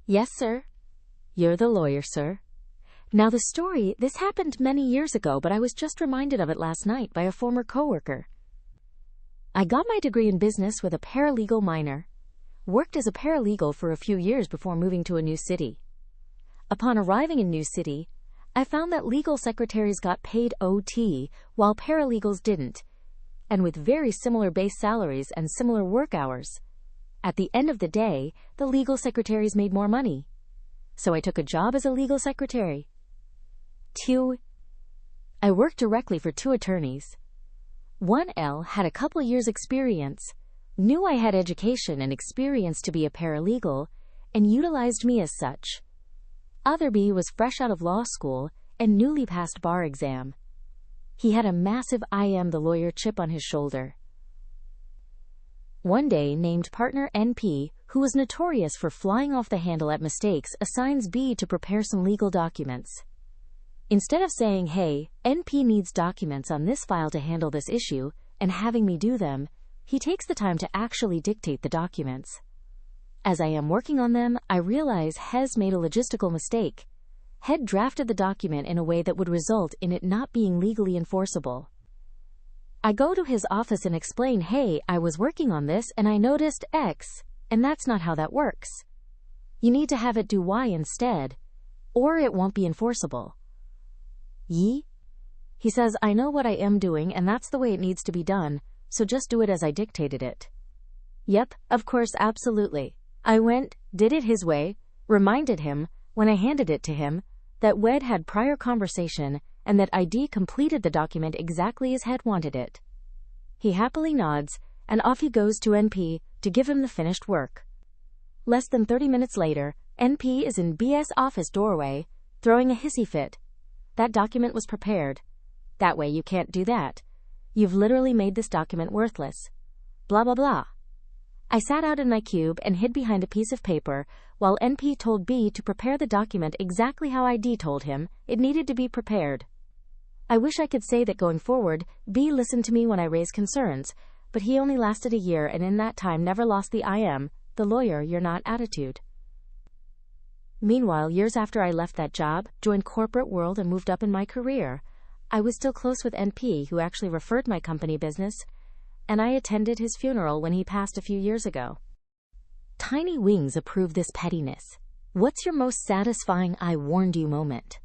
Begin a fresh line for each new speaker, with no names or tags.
Yes, sir. You're the lawyer, sir. Now this happened many years ago, but I was just reminded of it last night by a former coworker. I got my degree in business with a paralegal minor. Worked as a paralegal for a few years before moving to a new city. Upon arriving in new city, I found that legal secretaries got paid OT while paralegals didn't, and with very similar base salaries and similar work hours. At the end of the day, the legal secretaries made more money. So I took a job as a legal secretary. 2. I worked directly for 2 attorneys. 1L had a couple years experience, knew I had education and experience to be a paralegal, and utilized me as such. Other B was fresh out of law school and newly passed bar exam. He had a massive I am the lawyer chip on his shoulder. One day, named partner NP, who was notorious for flying off the handle at mistakes, assigns B to prepare some legal documents. Instead of saying, "Hey, NP needs documents on this file to handle this issue," and having me do them, he takes the time to actually dictate the documents. As I am working on them, I realize Hez made a logistical mistake. Head drafted the document in a way that would result in it not being legally enforceable. I go to his office and explain, "Hey, I was working on this and I noticed X, and that's not how that works. You need to have it do Y instead, or it won't be enforceable." He says, "I know what I am doing and that's the way it needs to be done, so just do it as I dictated it." Yep, of course, absolutely. I went, did it his way, reminded him, when I handed it to him, that WED had prior conversation and that ID completed the document exactly as Head wanted it. He happily nods, and off he goes to NP to give him the finished work. Less than 30 minutes later, NP is in BS office doorway, throwing a hissy fit. "That document was prepared. That way you can't do that. You've literally made this document worthless. Blah blah blah." I sat out in my cube and hid behind a piece of paper while NP told B to prepare the document exactly how ID told him it needed to be prepared. I wish I could say that going forward, B listened to me when I raised concerns, but he only lasted a year and in that time never lost the "I am the lawyer you're not" attitude. Meanwhile, years after I left that job, joined corporate world and moved up in my career, I was still close with NP, who actually referred my company business, and I attended his funeral when he passed a few years ago. Tiny wings approve this pettiness. What's your most satisfying "I warned you" moment?